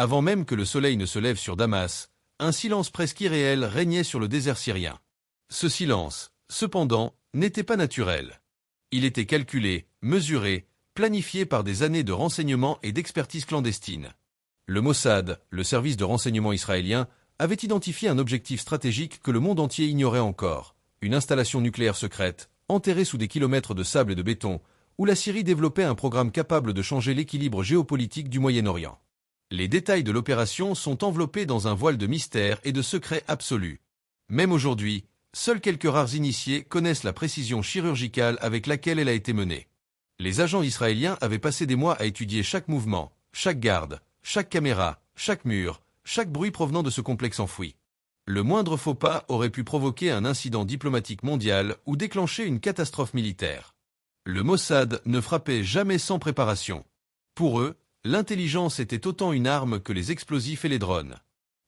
Avant même que le soleil ne se lève sur Damas, un silence presque irréel régnait sur le désert syrien. Ce silence, cependant, n'était pas naturel. Il était calculé, mesuré, planifié par des années de renseignement et d'expertise clandestine. Le Mossad, le service de renseignement israélien, avait identifié un objectif stratégique que le monde entier ignorait encore, une installation nucléaire secrète, enterrée sous des kilomètres de sable et de béton, où la Syrie développait un programme capable de changer l'équilibre géopolitique du Moyen-Orient. Les détails de l'opération sont enveloppés dans un voile de mystère et de secret absolu. Même aujourd'hui, seuls quelques rares initiés connaissent la précision chirurgicale avec laquelle elle a été menée. Les agents israéliens avaient passé des mois à étudier chaque mouvement, chaque garde, chaque caméra, chaque mur, chaque bruit provenant de ce complexe enfoui. Le moindre faux pas aurait pu provoquer un incident diplomatique mondial ou déclencher une catastrophe militaire. Le Mossad ne frappait jamais sans préparation. Pour eux, l'intelligence était autant une arme que les explosifs et les drones.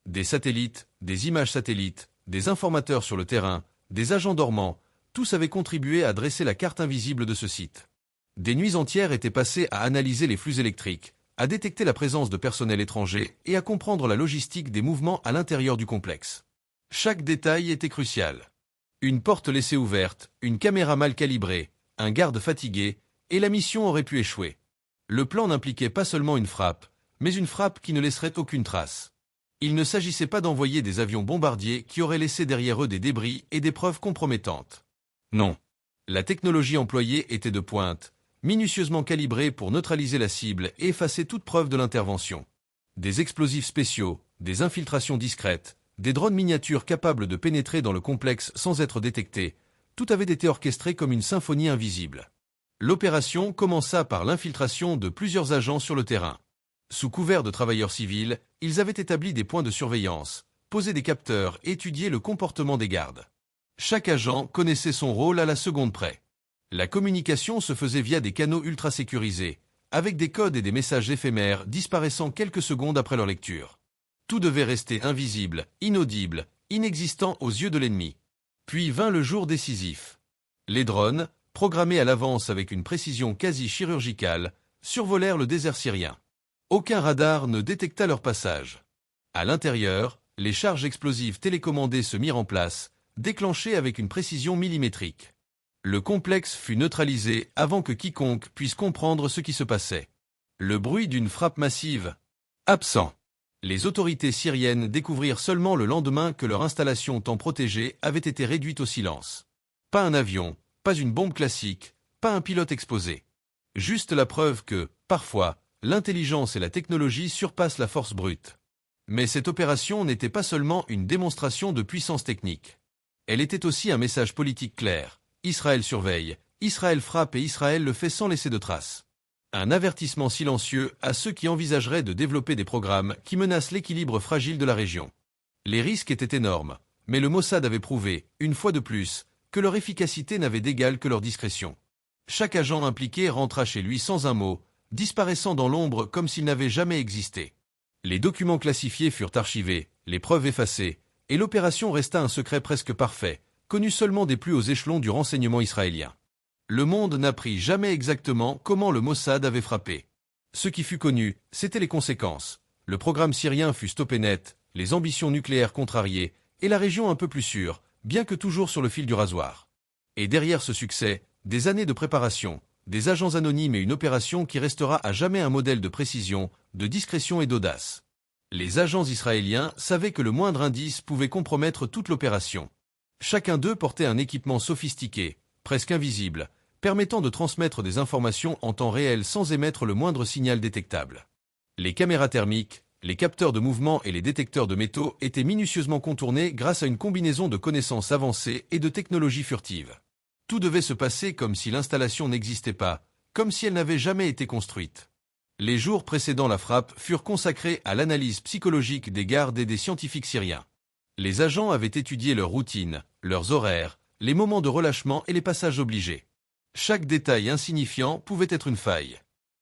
Des satellites, des images satellites, des informateurs sur le terrain, des agents dormants, tous avaient contribué à dresser la carte invisible de ce site. Des nuits entières étaient passées à analyser les flux électriques, à détecter la présence de personnel étranger et à comprendre la logistique des mouvements à l'intérieur du complexe. Chaque détail était crucial. Une porte laissée ouverte, une caméra mal calibrée, un garde fatigué, et la mission aurait pu échouer. Le plan n'impliquait pas seulement une frappe, mais une frappe qui ne laisserait aucune trace. Il ne s'agissait pas d'envoyer des avions bombardiers qui auraient laissé derrière eux des débris et des preuves compromettantes. Non. La technologie employée était de pointe, minutieusement calibrée pour neutraliser la cible et effacer toute preuve de l'intervention. Des explosifs spéciaux, des infiltrations discrètes, des drones miniatures capables de pénétrer dans le complexe sans être détectés, tout avait été orchestré comme une symphonie invisible. L'opération commença par l'infiltration de plusieurs agents sur le terrain. Sous couvert de travailleurs civils, ils avaient établi des points de surveillance, posé des capteurs et étudié le comportement des gardes. Chaque agent connaissait son rôle à la seconde près. La communication se faisait via des canaux ultra sécurisés, avec des codes et des messages éphémères disparaissant quelques secondes après leur lecture. Tout devait rester invisible, inaudible, inexistant aux yeux de l'ennemi. Puis vint le jour décisif. Les drones, programmés à l'avance avec une précision quasi chirurgicale, survolèrent le désert syrien. Aucun radar ne détecta leur passage. À l'intérieur, les charges explosives télécommandées se mirent en place, déclenchées avec une précision millimétrique. Le complexe fut neutralisé avant que quiconque puisse comprendre ce qui se passait. Le bruit d'une frappe massive. Absent. Les autorités syriennes découvrirent seulement le lendemain que leur installation tant protégée avait été réduite au silence. Pas un avion, pas une bombe classique, pas un pilote exposé. Juste la preuve que, parfois, l'intelligence et la technologie surpassent la force brute. Mais cette opération n'était pas seulement une démonstration de puissance technique. Elle était aussi un message politique clair. Israël surveille, Israël frappe et Israël le fait sans laisser de traces. Un avertissement silencieux à ceux qui envisageraient de développer des programmes qui menacent l'équilibre fragile de la région. Les risques étaient énormes, mais le Mossad avait prouvé, une fois de plus, que leur efficacité n'avait d'égal que leur discrétion. Chaque agent impliqué rentra chez lui sans un mot, disparaissant dans l'ombre comme s'il n'avait jamais existé. Les documents classifiés furent archivés, les preuves effacées, et l'opération resta un secret presque parfait, connu seulement des plus hauts échelons du renseignement israélien. Le monde n'apprit jamais exactement comment le Mossad avait frappé. Ce qui fut connu, c'étaient les conséquences. Le programme syrien fut stoppé net, les ambitions nucléaires contrariées, et la région un peu plus sûre, bien que toujours sur le fil du rasoir. Et derrière ce succès, des années de préparation, des agents anonymes et une opération qui restera à jamais un modèle de précision, de discrétion et d'audace. Les agents israéliens savaient que le moindre indice pouvait compromettre toute l'opération. Chacun d'eux portait un équipement sophistiqué, presque invisible, permettant de transmettre des informations en temps réel sans émettre le moindre signal détectable. Les caméras thermiques, les capteurs de mouvement et les détecteurs de métaux étaient minutieusement contournés grâce à une combinaison de connaissances avancées et de technologies furtives. Tout devait se passer comme si l'installation n'existait pas, comme si elle n'avait jamais été construite. Les jours précédant la frappe furent consacrés à l'analyse psychologique des gardes et des scientifiques syriens. Les agents avaient étudié leurs routines, leurs horaires, les moments de relâchement et les passages obligés. Chaque détail insignifiant pouvait être une faille.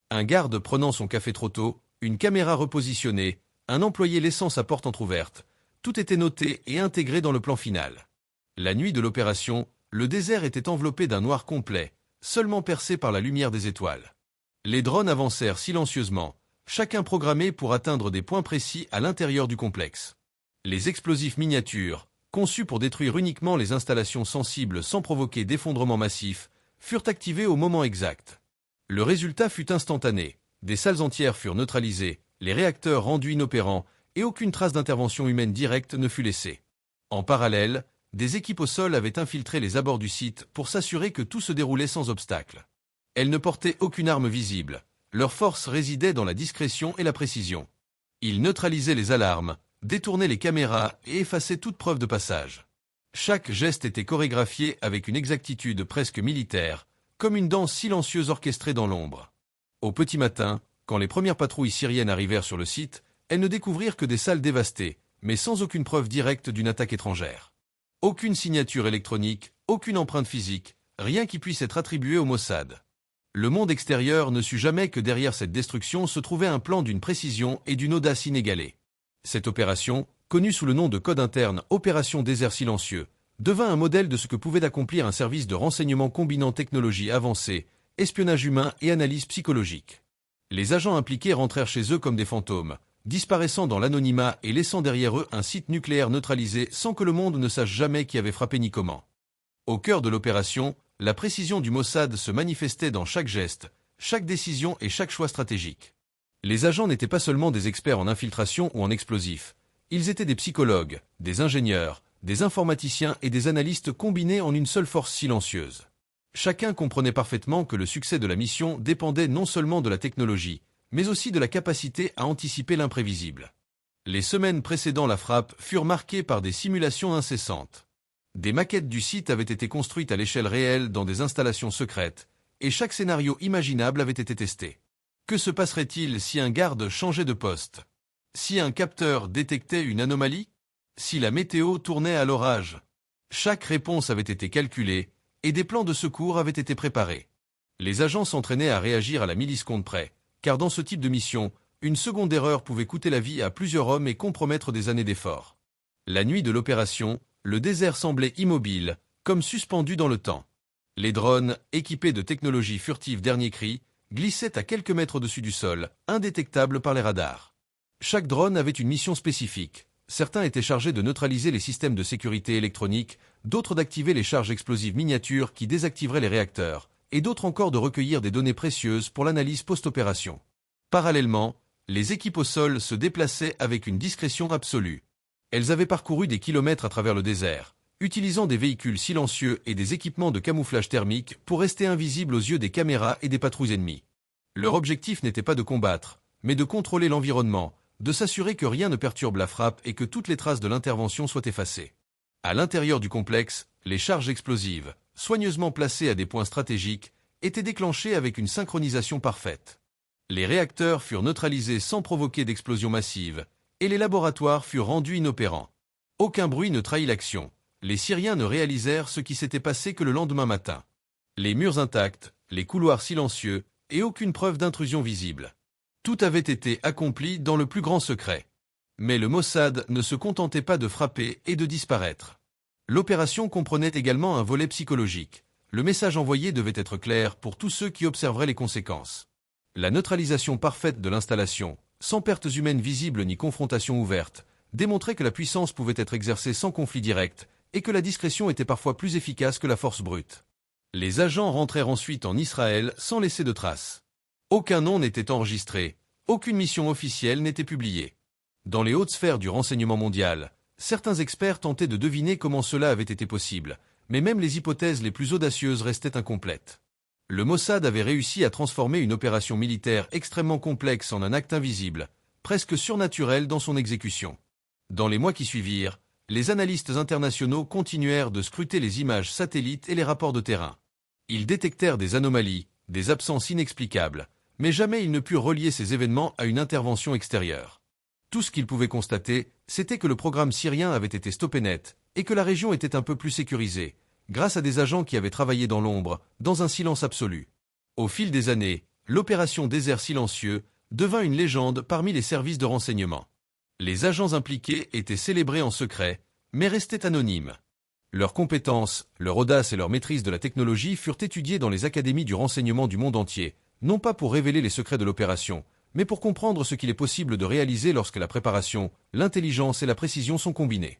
Un garde prenant son café trop tôt, une caméra repositionnée, un employé laissant sa porte entr'ouverte, tout était noté et intégré dans le plan final. La nuit de l'opération, le désert était enveloppé d'un noir complet, seulement percé par la lumière des étoiles. Les drones avancèrent silencieusement, chacun programmé pour atteindre des points précis à l'intérieur du complexe. Les explosifs miniatures, conçus pour détruire uniquement les installations sensibles sans provoquer d'effondrement massif, furent activés au moment exact. Le résultat fut instantané. Des salles entières furent neutralisées, les réacteurs rendus inopérants, et aucune trace d'intervention humaine directe ne fut laissée. En parallèle, des équipes au sol avaient infiltré les abords du site pour s'assurer que tout se déroulait sans obstacle. Elles ne portaient aucune arme visible. Leur force résidait dans la discrétion et la précision. Ils neutralisaient les alarmes, détournaient les caméras et effaçaient toute preuve de passage. Chaque geste était chorégraphié avec une exactitude presque militaire, comme une danse silencieuse orchestrée dans l'ombre. Au petit matin, quand les premières patrouilles syriennes arrivèrent sur le site, elles ne découvrirent que des salles dévastées, mais sans aucune preuve directe d'une attaque étrangère. Aucune signature électronique, aucune empreinte physique, rien qui puisse être attribué au Mossad. Le monde extérieur ne sut jamais que derrière cette destruction se trouvait un plan d'une précision et d'une audace inégalée. Cette opération, connue sous le nom de code interne Opération Désert Silencieux, devint un modèle de ce que pouvait accomplir un service de renseignement combinant technologie avancée, espionnage humain et analyse psychologique. Les agents impliqués rentrèrent chez eux comme des fantômes, disparaissant dans l'anonymat et laissant derrière eux un site nucléaire neutralisé sans que le monde ne sache jamais qui avait frappé ni comment. Au cœur de l'opération, la précision du Mossad se manifestait dans chaque geste, chaque décision et chaque choix stratégique. Les agents n'étaient pas seulement des experts en infiltration ou en explosifs, ils étaient des psychologues, des ingénieurs, des informaticiens et des analystes combinés en une seule force silencieuse. Chacun comprenait parfaitement que le succès de la mission dépendait non seulement de la technologie, mais aussi de la capacité à anticiper l'imprévisible. Les semaines précédant la frappe furent marquées par des simulations incessantes. Des maquettes du site avaient été construites à l'échelle réelle dans des installations secrètes, et chaque scénario imaginable avait été testé. Que se passerait-il si un garde changeait de poste? Si un capteur détectait une anomalie? Si la météo tournait à l'orage? Chaque réponse avait été calculée, et des plans de secours avaient été préparés. Les agents s'entraînaient à réagir à la milliseconde près, car dans ce type de mission, une seconde d'erreur pouvait coûter la vie à plusieurs hommes et compromettre des années d'efforts. La nuit de l'opération, le désert semblait immobile, comme suspendu dans le temps. Les drones, équipés de technologies furtives dernier cri, glissaient à quelques mètres au-dessus du sol, indétectables par les radars. Chaque drone avait une mission spécifique. Certains étaient chargés de neutraliser les systèmes de sécurité électronique, d'autres d'activer les charges explosives miniatures qui désactiveraient les réacteurs, et d'autres encore de recueillir des données précieuses pour l'analyse post-opération. Parallèlement, les équipes au sol se déplaçaient avec une discrétion absolue. Elles avaient parcouru des kilomètres à travers le désert, utilisant des véhicules silencieux et des équipements de camouflage thermique pour rester invisibles aux yeux des caméras et des patrouilles ennemies. Leur objectif n'était pas de combattre, mais de contrôler l'environnement, de s'assurer que rien ne perturbe la frappe et que toutes les traces de l'intervention soient effacées. À l'intérieur du complexe, les charges explosives, soigneusement placées à des points stratégiques, étaient déclenchées avec une synchronisation parfaite. Les réacteurs furent neutralisés sans provoquer d'explosion massive, et les laboratoires furent rendus inopérants. Aucun bruit ne trahit l'action. Les Syriens ne réalisèrent ce qui s'était passé que le lendemain matin. Les murs intacts, les couloirs silencieux, et aucune preuve d'intrusion visible. Tout avait été accompli dans le plus grand secret. Mais le Mossad ne se contentait pas de frapper et de disparaître. L'opération comprenait également un volet psychologique. Le message envoyé devait être clair pour tous ceux qui observeraient les conséquences. La neutralisation parfaite de l'installation, sans pertes humaines visibles ni confrontation ouverte, démontrait que la puissance pouvait être exercée sans conflit direct et que la discrétion était parfois plus efficace que la force brute. Les agents rentrèrent ensuite en Israël sans laisser de traces. Aucun nom n'était enregistré, aucune mission officielle n'était publiée. Dans les hautes sphères du renseignement mondial, certains experts tentaient de deviner comment cela avait été possible, mais même les hypothèses les plus audacieuses restaient incomplètes. Le Mossad avait réussi à transformer une opération militaire extrêmement complexe en un acte invisible, presque surnaturel dans son exécution. Dans les mois qui suivirent, les analystes internationaux continuèrent de scruter les images satellites et les rapports de terrain. Ils détectèrent des anomalies, des absences inexplicables, mais jamais ils ne purent relier ces événements à une intervention extérieure. Tout ce qu'ils pouvaient constater, c'était que le programme syrien avait été stoppé net, et que la région était un peu plus sécurisée, grâce à des agents qui avaient travaillé dans l'ombre, dans un silence absolu. Au fil des années, l'opération Désert Silencieux devint une légende parmi les services de renseignement. Les agents impliqués étaient célébrés en secret, mais restaient anonymes. Leurs compétences, leur audace et leur maîtrise de la technologie furent étudiées dans les académies du renseignement du monde entier, non pas pour révéler les secrets de l'opération, mais pour comprendre ce qu'il est possible de réaliser lorsque la préparation, l'intelligence et la précision sont combinées.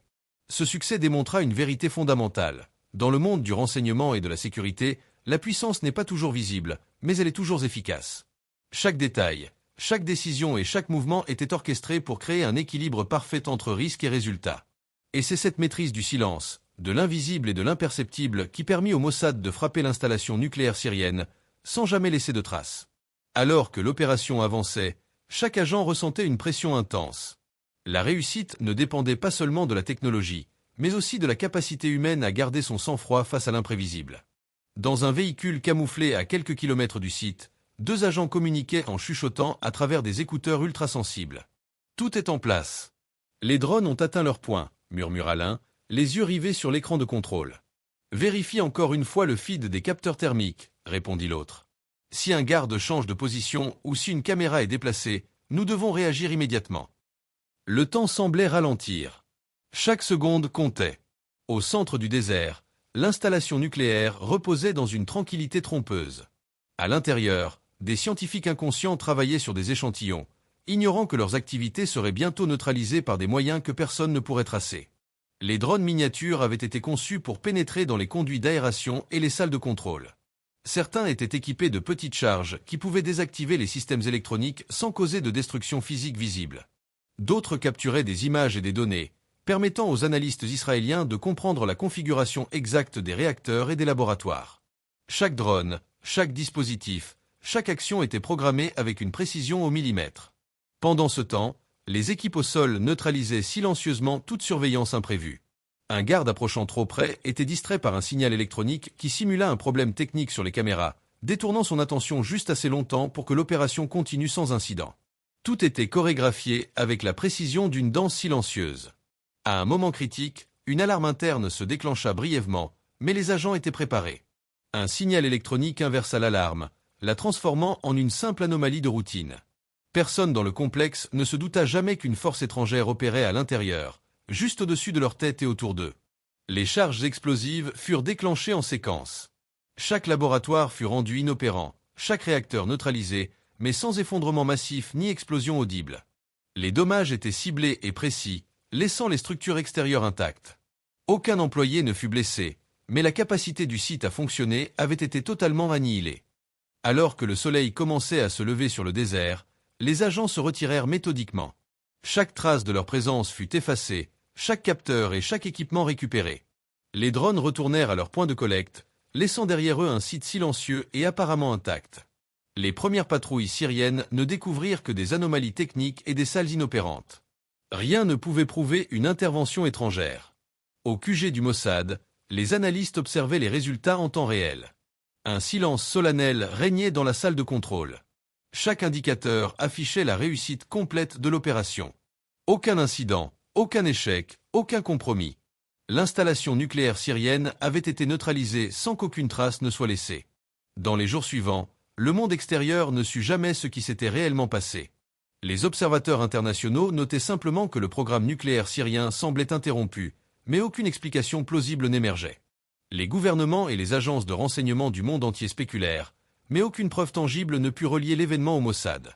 Ce succès démontra une vérité fondamentale. Dans le monde du renseignement et de la sécurité, la puissance n'est pas toujours visible, mais elle est toujours efficace. Chaque détail, chaque décision et chaque mouvement était orchestré pour créer un équilibre parfait entre risque et résultat. Et c'est cette maîtrise du silence, de l'invisible et de l'imperceptible qui permit au Mossad de frapper l'installation nucléaire syrienne, sans jamais laisser de traces. Alors que l'opération avançait, chaque agent ressentait une pression intense. La réussite ne dépendait pas seulement de la technologie, mais aussi de la capacité humaine à garder son sang-froid face à l'imprévisible. Dans un véhicule camouflé à quelques kilomètres du site, 2 agents communiquaient en chuchotant à travers des écouteurs ultrasensibles. « Tout est en place. Les drones ont atteint leur point », murmura l'un, les yeux rivés sur l'écran de contrôle. « Vérifie encore une fois le feed des capteurs thermiques », répondit l'autre. « Si un garde change de position ou si une caméra est déplacée, nous devons réagir immédiatement. » Le temps semblait ralentir. Chaque seconde comptait. Au centre du désert, l'installation nucléaire reposait dans une tranquillité trompeuse. À l'intérieur, des scientifiques inconscients travaillaient sur des échantillons, ignorant que leurs activités seraient bientôt neutralisées par des moyens que personne ne pourrait tracer. Les drones miniatures avaient été conçus pour pénétrer dans les conduits d'aération et les salles de contrôle. Certains étaient équipés de petites charges qui pouvaient désactiver les systèmes électroniques sans causer de destruction physique visible. D'autres capturaient des images et des données, permettant aux analystes israéliens de comprendre la configuration exacte des réacteurs et des laboratoires. Chaque drone, chaque dispositif, chaque action était programmée avec une précision au millimètre. Pendant ce temps, les équipes au sol neutralisaient silencieusement toute surveillance imprévue. Un garde approchant trop près était distrait par un signal électronique qui simula un problème technique sur les caméras, détournant son attention juste assez longtemps pour que l'opération continue sans incident. Tout était chorégraphié avec la précision d'une danse silencieuse. À un moment critique, une alarme interne se déclencha brièvement, mais les agents étaient préparés. Un signal électronique inversa l'alarme, la transformant en une simple anomalie de routine. Personne dans le complexe ne se douta jamais qu'une force étrangère opérait à l'intérieur, juste au-dessus de leur tête et autour d'eux. Les charges explosives furent déclenchées en séquence. Chaque laboratoire fut rendu inopérant, chaque réacteur neutralisé, mais sans effondrement massif ni explosion audible. Les dommages étaient ciblés et précis, laissant les structures extérieures intactes. Aucun employé ne fut blessé, mais la capacité du site à fonctionner avait été totalement annihilée. Alors que le soleil commençait à se lever sur le désert, les agents se retirèrent méthodiquement. Chaque trace de leur présence fut effacée, chaque capteur et chaque équipement récupéré. Les drones retournèrent à leur point de collecte, laissant derrière eux un site silencieux et apparemment intact. Les premières patrouilles syriennes ne découvrirent que des anomalies techniques et des salles inopérantes. Rien ne pouvait prouver une intervention étrangère. Au QG du Mossad, les analystes observaient les résultats en temps réel. Un silence solennel régnait dans la salle de contrôle. Chaque indicateur affichait la réussite complète de l'opération. Aucun incident, aucun échec, aucun compromis. L'installation nucléaire syrienne avait été neutralisée sans qu'aucune trace ne soit laissée. Dans les jours suivants, le monde extérieur ne sut jamais ce qui s'était réellement passé. Les observateurs internationaux notaient simplement que le programme nucléaire syrien semblait interrompu, mais aucune explication plausible n'émergeait. Les gouvernements et les agences de renseignement du monde entier spéculèrent, mais aucune preuve tangible ne put relier l'événement au Mossad.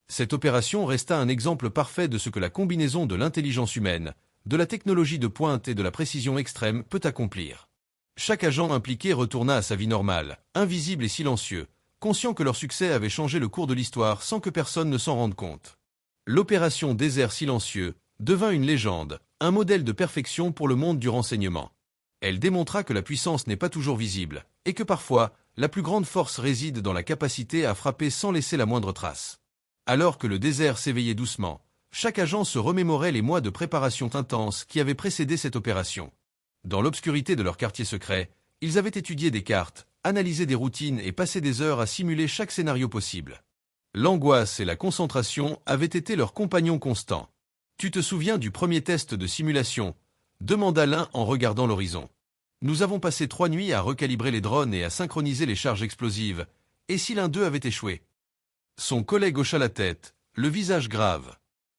Cette opération resta un exemple parfait de ce que la combinaison de l'intelligence humaine, de la technologie de pointe et de la précision extrême peut accomplir. Chaque agent impliqué retourna à sa vie normale, invisible et silencieux, conscient que leur succès avait changé le cours de l'histoire sans que personne ne s'en rende compte. L'opération Désert silencieux devint une légende, un modèle de perfection pour le monde du renseignement. Elle démontra que la puissance n'est pas toujours visible, et que parfois, la plus grande force réside dans la capacité à frapper sans laisser la moindre trace. Alors que le désert s'éveillait doucement, chaque agent se remémorait les mois de préparation intense qui avaient précédé cette opération. Dans l'obscurité de leur quartier secret, ils avaient étudié des cartes, analysé des routines et passé des heures à simuler chaque scénario possible. L'angoisse et la concentration avaient été leurs compagnons constants. « Tu te souviens du premier test de simulation ?» demanda l'un en regardant l'horizon. « Nous avons passé 3 nuits à recalibrer les drones et à synchroniser les charges explosives. Et si l'un d'eux avait échoué ?» Son collègue hocha la tête, le visage grave.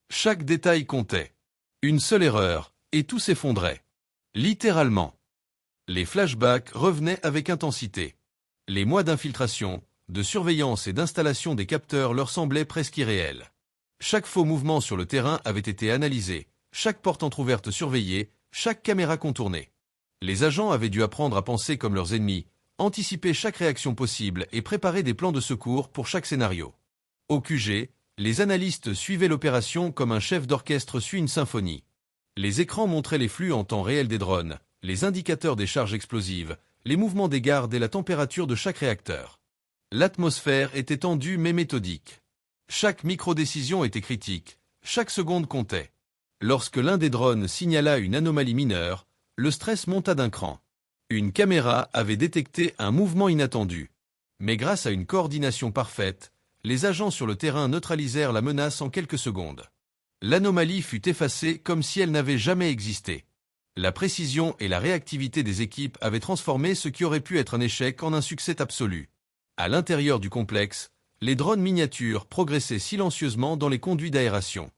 Chaque détail comptait. Une seule erreur, et tout s'effondrait. Littéralement. Les flashbacks revenaient avec intensité. Les mois d'infiltration, de surveillance et d'installation des capteurs leur semblait presque irréel. Chaque faux mouvement sur le terrain avait été analysé, chaque porte entrouverte surveillée, chaque caméra contournée. Les agents avaient dû apprendre à penser comme leurs ennemis, anticiper chaque réaction possible et préparer des plans de secours pour chaque scénario. Au QG, les analystes suivaient l'opération comme un chef d'orchestre suit une symphonie. Les écrans montraient les flux en temps réel des drones, les indicateurs des charges explosives, les mouvements des gardes et la température de chaque réacteur. L'atmosphère était tendue mais méthodique. Chaque micro-décision était critique, chaque seconde comptait. Lorsque l'un des drones signala une anomalie mineure, le stress monta d'un cran. Une caméra avait détecté un mouvement inattendu. Mais grâce à une coordination parfaite, les agents sur le terrain neutralisèrent la menace en quelques secondes. L'anomalie fut effacée comme si elle n'avait jamais existé. La précision et la réactivité des équipes avaient transformé ce qui aurait pu être un échec en un succès absolu. À l'intérieur du complexe, les drones miniatures progressaient silencieusement dans les conduits d'aération.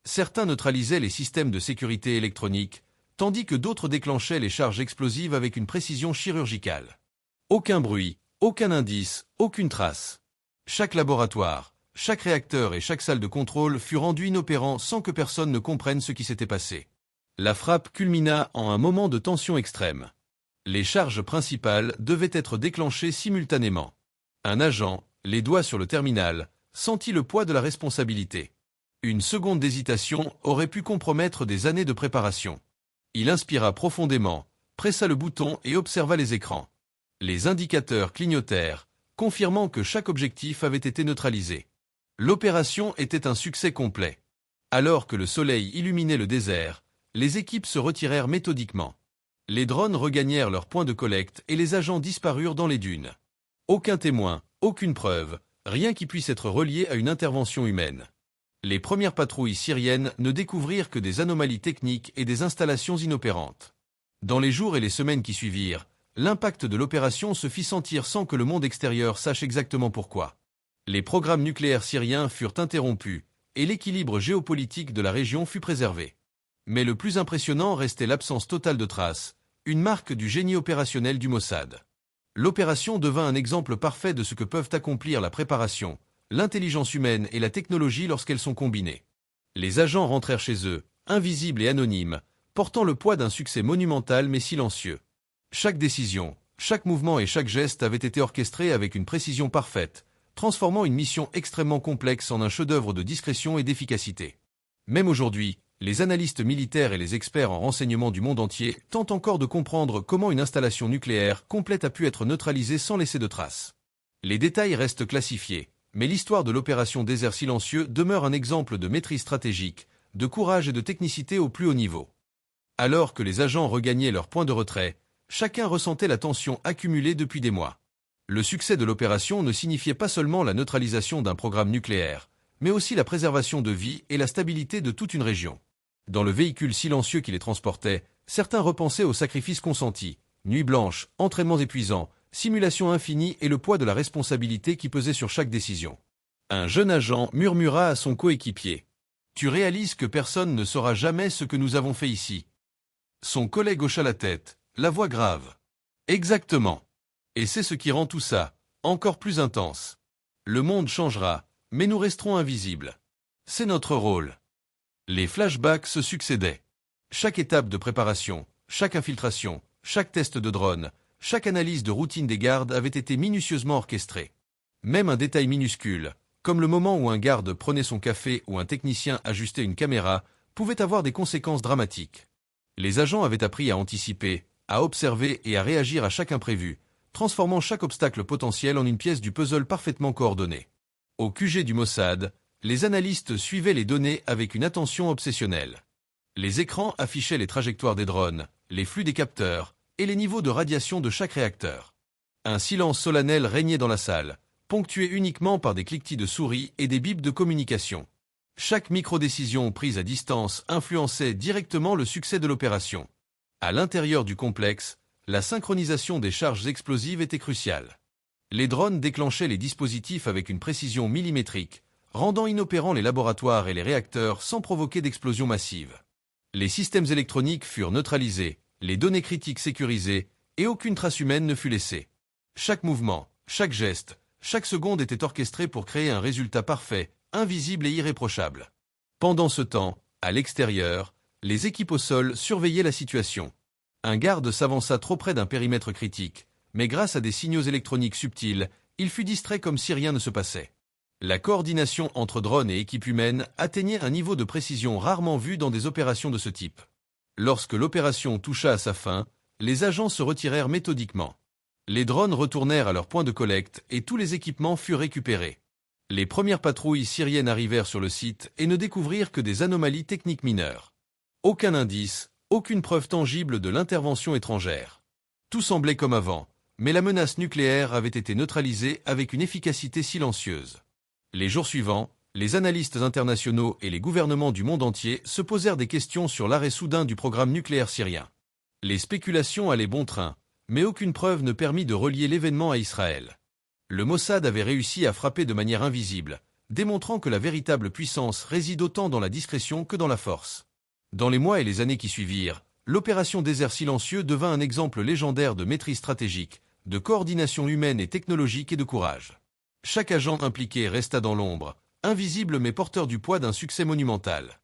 Certains neutralisaient les systèmes de sécurité électronique, tandis que d'autres déclenchaient les charges explosives avec une précision chirurgicale. Aucun bruit, aucun indice, aucune trace. Chaque laboratoire, chaque réacteur et chaque salle de contrôle fut rendu inopérant sans que personne ne comprenne ce qui s'était passé. La frappe culmina en un moment de tension extrême. Les charges principales devaient être déclenchées simultanément. Un agent, les doigts sur le terminal, sentit le poids de la responsabilité. Une seconde d'hésitation aurait pu compromettre des années de préparation. Il inspira profondément, pressa le bouton et observa les écrans. Les indicateurs clignotèrent, confirmant que chaque objectif avait été neutralisé. L'opération était un succès complet. Alors que le soleil illuminait le désert, les équipes se retirèrent méthodiquement. Les drones regagnèrent leur point de collecte et les agents disparurent dans les dunes. Aucun témoin, aucune preuve, rien qui puisse être relié à une intervention humaine. Les premières patrouilles syriennes ne découvrirent que des anomalies techniques et des installations inopérantes. Dans les jours et les semaines qui suivirent, l'impact de l'opération se fit sentir sans que le monde extérieur sache exactement pourquoi. Les programmes nucléaires syriens furent interrompus, et l'équilibre géopolitique de la région fut préservé. Mais le plus impressionnant restait l'absence totale de traces, une marque du génie opérationnel du Mossad. L'opération devint un exemple parfait de ce que peuvent accomplir la préparation, l'intelligence humaine et la technologie lorsqu'elles sont combinées. Les agents rentrèrent chez eux, invisibles et anonymes, portant le poids d'un succès monumental mais silencieux. Chaque décision, chaque mouvement et chaque geste avaient été orchestrés avec une précision parfaite, transformant une mission extrêmement complexe en un chef-d'œuvre de discrétion et d'efficacité. Même aujourd'hui, les analystes militaires et les experts en renseignement du monde entier tentent encore de comprendre comment une installation nucléaire complète a pu être neutralisée sans laisser de traces. Les détails restent classifiés, mais l'histoire de l'opération Désert Silencieux demeure un exemple de maîtrise stratégique, de courage et de technicité au plus haut niveau. Alors que les agents regagnaient leur point de retrait, chacun ressentait la tension accumulée depuis des mois. Le succès de l'opération ne signifiait pas seulement la neutralisation d'un programme nucléaire, mais aussi la préservation de vies et la stabilité de toute une région. Dans le véhicule silencieux qui les transportait, certains repensaient aux sacrifices consentis, nuits blanches, entraînements épuisants, simulations infinies et le poids de la responsabilité qui pesait sur chaque décision. Un jeune agent murmura à son coéquipier. « Tu réalises que personne ne saura jamais ce que nous avons fait ici. » Son collègue hocha la tête, la voix grave. « Exactement. Et c'est ce qui rend tout ça encore plus intense. Le monde changera, mais nous resterons invisibles. C'est notre rôle. » Les flashbacks se succédaient. Chaque étape de préparation, chaque infiltration, chaque test de drone, chaque analyse de routine des gardes avait été minutieusement orchestrée. Même un détail minuscule, comme le moment où un garde prenait son café ou un technicien ajustait une caméra, pouvait avoir des conséquences dramatiques. Les agents avaient appris à anticiper, à observer et à réagir à chaque imprévu, transformant chaque obstacle potentiel en une pièce du puzzle parfaitement coordonnée. Au QG du Mossad, les analystes suivaient les données avec une attention obsessionnelle. Les écrans affichaient les trajectoires des drones, les flux des capteurs et les niveaux de radiation de chaque réacteur. Un silence solennel régnait dans la salle, ponctué uniquement par des cliquetis de souris et des bips de communication. Chaque micro-décision prise à distance influençait directement le succès de l'opération. À l'intérieur du complexe, la synchronisation des charges explosives était cruciale. Les drones déclenchaient les dispositifs avec une précision millimétrique, rendant inopérants les laboratoires et les réacteurs sans provoquer d'explosion massive. Les systèmes électroniques furent neutralisés, les données critiques sécurisées, et aucune trace humaine ne fut laissée. Chaque mouvement, chaque geste, chaque seconde était orchestrée pour créer un résultat parfait, invisible et irréprochable. Pendant ce temps, à l'extérieur, les équipes au sol surveillaient la situation. Un garde s'avança trop près d'un périmètre critique, mais grâce à des signaux électroniques subtils, il fut distrait comme si rien ne se passait. La coordination entre drones et équipes humaines atteignait un niveau de précision rarement vu dans des opérations de ce type. Lorsque l'opération toucha à sa fin, les agents se retirèrent méthodiquement. Les drones retournèrent à leur point de collecte et tous les équipements furent récupérés. Les premières patrouilles syriennes arrivèrent sur le site et ne découvrirent que des anomalies techniques mineures. Aucun indice, aucune preuve tangible de l'intervention étrangère. Tout semblait comme avant, mais la menace nucléaire avait été neutralisée avec une efficacité silencieuse. Les jours suivants, les analystes internationaux et les gouvernements du monde entier se posèrent des questions sur l'arrêt soudain du programme nucléaire syrien. Les spéculations allaient bon train, mais aucune preuve ne permit de relier l'événement à Israël. Le Mossad avait réussi à frapper de manière invisible, démontrant que la véritable puissance réside autant dans la discrétion que dans la force. Dans les mois et les années qui suivirent, l'opération Désert Silencieux devint un exemple légendaire de maîtrise stratégique, de coordination humaine et technologique et de courage. Chaque agent impliqué resta dans l'ombre, invisible mais porteur du poids d'un succès monumental.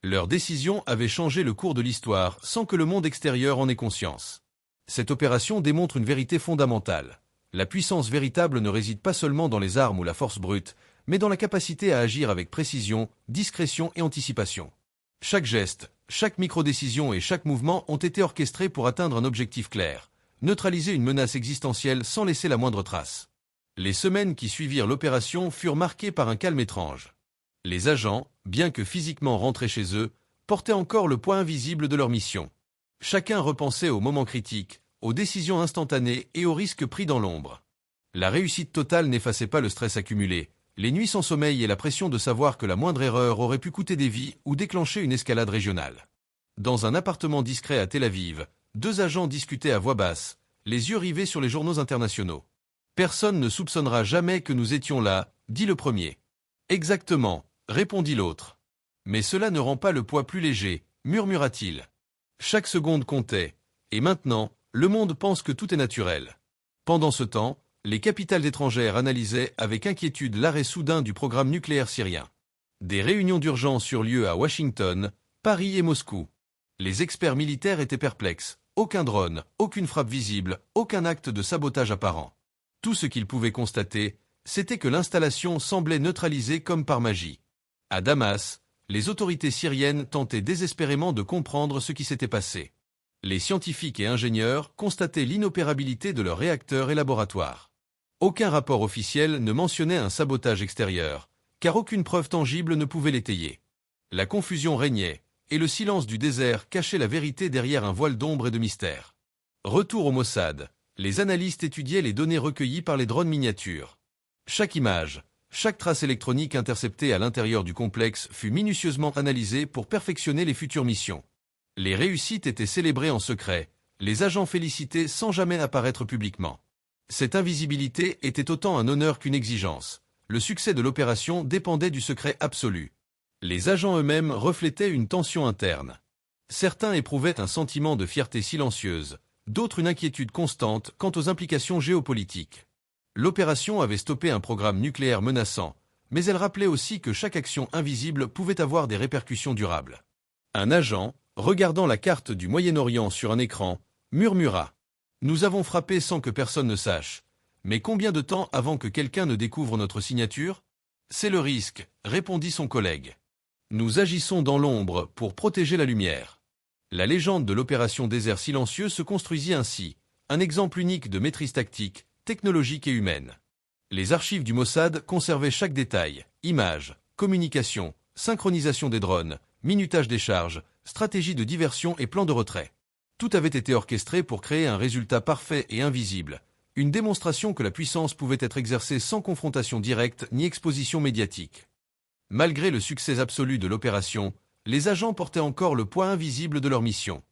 Leurs décisions avaient changé le cours de l'histoire sans que le monde extérieur en ait conscience. Cette opération démontre une vérité fondamentale. La puissance véritable ne réside pas seulement dans les armes ou la force brute, mais dans la capacité à agir avec précision, discrétion et anticipation. Chaque geste, chaque micro-décision et chaque mouvement ont été orchestrés pour atteindre un objectif clair, neutraliser une menace existentielle sans laisser la moindre trace. Les semaines qui suivirent l'opération furent marquées par un calme étrange. Les agents, bien que physiquement rentrés chez eux, portaient encore le poids invisible de leur mission. Chacun repensait aux moments critiques, aux décisions instantanées et aux risques pris dans l'ombre. La réussite totale n'effaçait pas le stress accumulé, les nuits sans sommeil et la pression de savoir que la moindre erreur aurait pu coûter des vies ou déclencher une escalade régionale. Dans un appartement discret à Tel Aviv, 2 agents discutaient à voix basse, les yeux rivés sur les journaux internationaux. « Personne ne soupçonnera jamais que nous étions là », dit le premier. « Exactement », répondit l'autre. « Mais cela ne rend pas le poids plus léger », murmura-t-il. Chaque seconde comptait, et maintenant, le monde pense que tout est naturel. Pendant ce temps, les capitales étrangères analysaient avec inquiétude l'arrêt soudain du programme nucléaire syrien. Des réunions d'urgence eurent lieu à Washington, Paris et Moscou. Les experts militaires étaient perplexes. Aucun drone, aucune frappe visible, aucun acte de sabotage apparent. Tout ce qu'ils pouvaient constater, c'était que l'installation semblait neutralisée comme par magie. À Damas, les autorités syriennes tentaient désespérément de comprendre ce qui s'était passé. Les scientifiques et ingénieurs constataient l'inopérabilité de leurs réacteurs et laboratoires. Aucun rapport officiel ne mentionnait un sabotage extérieur, car aucune preuve tangible ne pouvait l'étayer. La confusion régnait, et le silence du désert cachait la vérité derrière un voile d'ombre et de mystère. Retour au Mossad, les analystes étudiaient les données recueillies par les drones miniatures. Chaque image, chaque trace électronique interceptée à l'intérieur du complexe fut minutieusement analysée pour perfectionner les futures missions. Les réussites étaient célébrées en secret, les agents félicités sans jamais apparaître publiquement. Cette invisibilité était autant un honneur qu'une exigence. Le succès de l'opération dépendait du secret absolu. Les agents eux-mêmes reflétaient une tension interne. Certains éprouvaient un sentiment de fierté silencieuse, d'autres une inquiétude constante quant aux implications géopolitiques. L'opération avait stoppé un programme nucléaire menaçant, mais elle rappelait aussi que chaque action invisible pouvait avoir des répercussions durables. Un agent, regardant la carte du Moyen-Orient sur un écran, murmura « Nous avons frappé sans que personne ne sache. Mais combien de temps avant que quelqu'un ne découvre notre signature ? » « C'est le risque, » répondit son collègue. « Nous agissons dans l'ombre pour protéger la lumière. » La légende de l'opération Désert Silencieux se construisit ainsi, un exemple unique de maîtrise tactique, technologique et humaine. Les archives du Mossad conservaient chaque détail, images, communication, synchronisation des drones, minutage des charges, stratégie de diversion et plan de retrait. Tout avait été orchestré pour créer un résultat parfait et invisible, une démonstration que la puissance pouvait être exercée sans confrontation directe ni exposition médiatique. Malgré le succès absolu de l'opération, les agents portaient encore le poids invisible de leur mission.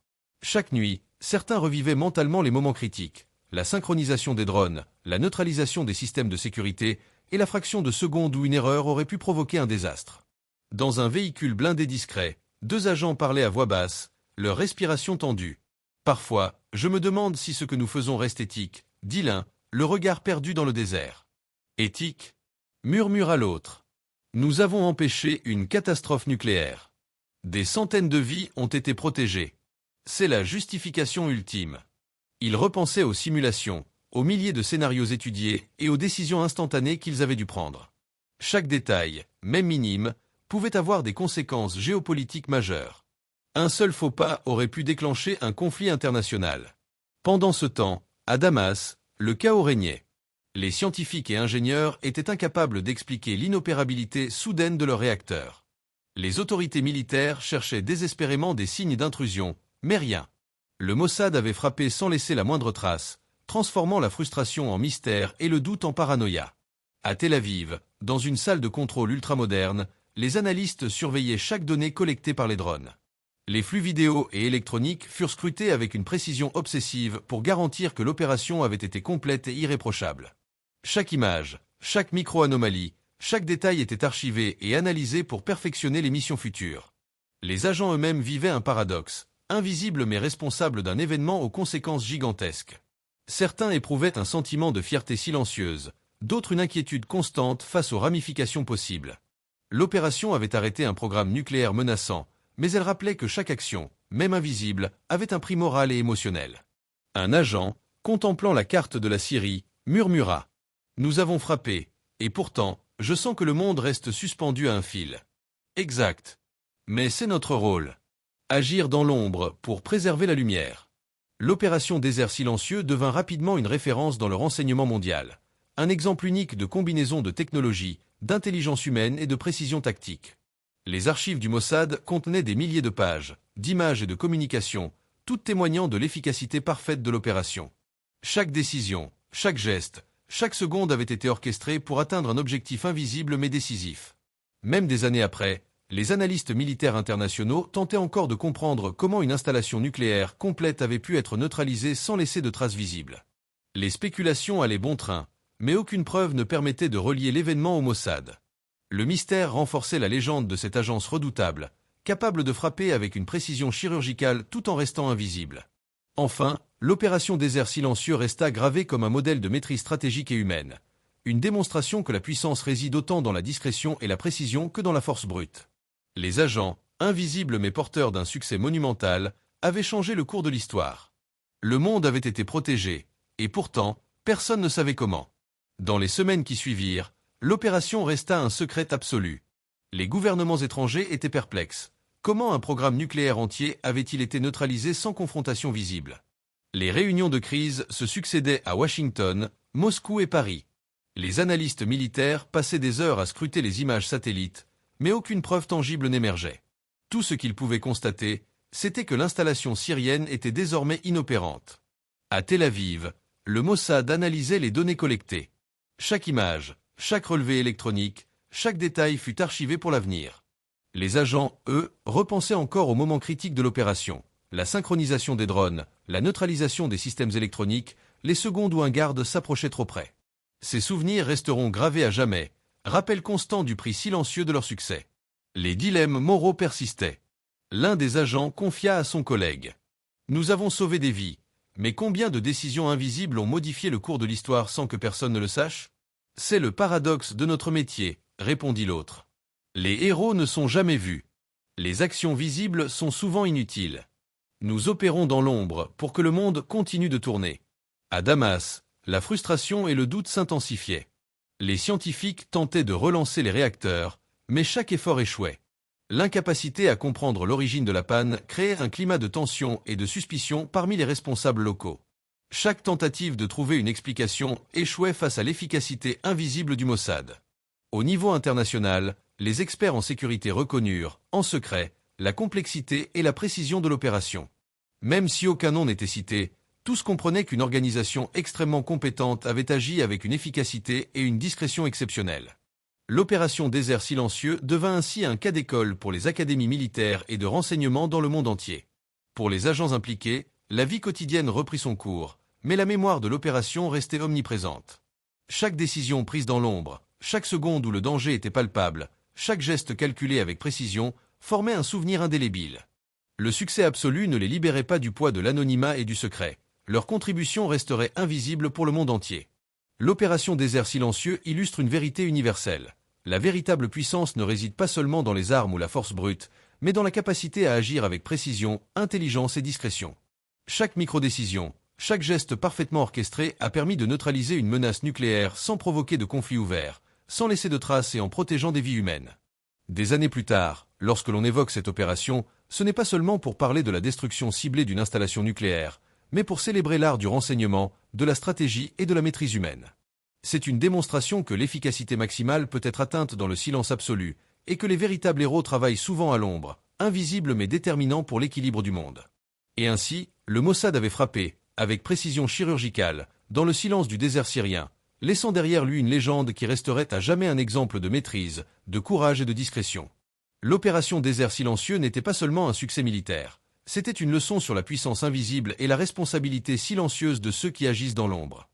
Chaque nuit, certains revivaient mentalement les moments critiques, la synchronisation des drones, la neutralisation des systèmes de sécurité et la fraction de seconde où une erreur aurait pu provoquer un désastre. Dans un véhicule blindé discret, 2 agents parlaient à voix basse, leur respiration tendue. « Parfois, je me demande si ce que nous faisons reste éthique, » dit l'un, le regard perdu dans le désert. Éthique? Murmura l'autre. Nous avons empêché une catastrophe nucléaire. Des centaines de vies ont été protégées. C'est la justification ultime. Ils repensaient aux simulations, aux milliers de scénarios étudiés et aux décisions instantanées qu'ils avaient dû prendre. Chaque détail, même minime, pouvait avoir des conséquences géopolitiques majeures. Un seul faux pas aurait pu déclencher un conflit international. Pendant ce temps, à Damas, le chaos régnait. Les scientifiques et ingénieurs étaient incapables d'expliquer l'inopérabilité soudaine de leurs réacteurs. Les autorités militaires cherchaient désespérément des signes d'intrusion, mais rien. Le Mossad avait frappé sans laisser la moindre trace, transformant la frustration en mystère et le doute en paranoïa. À Tel Aviv, dans une salle de contrôle ultramoderne, les analystes surveillaient chaque donnée collectée par les drones. Les flux vidéo et électroniques furent scrutés avec une précision obsessive pour garantir que l'opération avait été complète et irréprochable. Chaque image, chaque micro-anomalie, chaque détail était archivé et analysé pour perfectionner les missions futures. Les agents eux-mêmes vivaient un paradoxe, invisibles mais responsables d'un événement aux conséquences gigantesques. Certains éprouvaient un sentiment de fierté silencieuse, d'autres une inquiétude constante face aux ramifications possibles. L'opération avait arrêté un programme nucléaire menaçant, mais elle rappelait que chaque action, même invisible, avait un prix moral et émotionnel. Un agent, contemplant la carte de la Syrie, murmura. « Nous avons frappé, et pourtant, je sens que le monde reste suspendu à un fil. » Exact. Mais c'est notre rôle. Agir dans l'ombre pour préserver la lumière. L'opération Désert silencieux devint rapidement une référence dans le renseignement mondial. Un exemple unique de combinaison de technologie, d'intelligence humaine et de précision tactique. Les archives du Mossad contenaient des milliers de pages, d'images et de communications, toutes témoignant de l'efficacité parfaite de l'opération. Chaque décision, chaque geste, chaque seconde avait été orchestrée pour atteindre un objectif invisible mais décisif. Même des années après, les analystes militaires internationaux tentaient encore de comprendre comment une installation nucléaire complète avait pu être neutralisée sans laisser de traces visibles. Les spéculations allaient bon train, mais aucune preuve ne permettait de relier l'événement au Mossad. Le mystère renforçait la légende de cette agence redoutable, capable de frapper avec une précision chirurgicale tout en restant invisible. Enfin, l'opération Désert silencieux resta gravée comme un modèle de maîtrise stratégique et humaine. Une démonstration que la puissance réside autant dans la discrétion et la précision que dans la force brute. Les agents, invisibles mais porteurs d'un succès monumental, avaient changé le cours de l'histoire. Le monde avait été protégé, et pourtant, personne ne savait comment. Dans les semaines qui suivirent, l'opération resta un secret absolu. Les gouvernements étrangers étaient perplexes. Comment un programme nucléaire entier avait-il été neutralisé sans confrontation visible? Les réunions de crise se succédaient à Washington, Moscou et Paris. Les analystes militaires passaient des heures à scruter les images satellites, mais aucune preuve tangible n'émergeait. Tout ce qu'ils pouvaient constater, c'était que l'installation syrienne était désormais inopérante. À Tel Aviv, le Mossad analysait les données collectées. Chaque image, chaque relevé électronique, chaque détail fut archivé pour l'avenir. Les agents, eux, repensaient encore au moment critique de l'opération. La synchronisation des drones, la neutralisation des systèmes électroniques, les secondes où un garde s'approchait trop près. Ces souvenirs resteront gravés à jamais, rappel constant du prix silencieux de leur succès. Les dilemmes moraux persistaient. L'un des agents confia à son collègue. « Nous avons sauvé des vies, mais combien de décisions invisibles ont modifié le cours de l'histoire sans que personne ne le sache ? C'est le paradoxe de notre métier, répondit l'autre. Les héros ne sont jamais vus. Les actions visibles sont souvent inutiles. Nous opérons dans l'ombre pour que le monde continue de tourner. À Damas, la frustration et le doute s'intensifiaient. Les scientifiques tentaient de relancer les réacteurs, mais chaque effort échouait. L'incapacité à comprendre l'origine de la panne créait un climat de tension et de suspicion parmi les responsables locaux. Chaque tentative de trouver une explication échouait face à l'efficacité invisible du Mossad. Au niveau international, les experts en sécurité reconnurent, en secret, la complexité et la précision de l'opération. Même si aucun nom n'était cité, tous comprenaient qu'une organisation extrêmement compétente avait agi avec une efficacité et une discrétion exceptionnelles. L'opération Désert silencieux devint ainsi un cas d'école pour les académies militaires et de renseignement dans le monde entier. Pour les agents impliqués, la vie quotidienne reprit son cours, mais la mémoire de l'opération restait omniprésente. Chaque décision prise dans l'ombre, chaque seconde où le danger était palpable, chaque geste calculé avec précision, formait un souvenir indélébile. Le succès absolu ne les libérait pas du poids de l'anonymat et du secret. Leur contribution resterait invisible pour le monde entier. L'opération Désert silencieux illustre une vérité universelle. La véritable puissance ne réside pas seulement dans les armes ou la force brute, mais dans la capacité à agir avec précision, intelligence et discrétion. Chaque microdécision, chaque geste parfaitement orchestré a permis de neutraliser une menace nucléaire sans provoquer de conflit ouvert, sans laisser de traces et en protégeant des vies humaines. Des années plus tard, lorsque l'on évoque cette opération, ce n'est pas seulement pour parler de la destruction ciblée d'une installation nucléaire, mais pour célébrer l'art du renseignement, de la stratégie et de la maîtrise humaine. C'est une démonstration que l'efficacité maximale peut être atteinte dans le silence absolu, et que les véritables héros travaillent souvent à l'ombre, invisibles mais déterminants pour l'équilibre du monde. Et ainsi, le Mossad avait frappé, avec précision chirurgicale, dans le silence du désert syrien, laissant derrière lui une légende qui resterait à jamais un exemple de maîtrise, de courage et de discrétion. L'opération Désert silencieux n'était pas seulement un succès militaire, c'était une leçon sur la puissance invisible et la responsabilité silencieuse de ceux qui agissent dans l'ombre.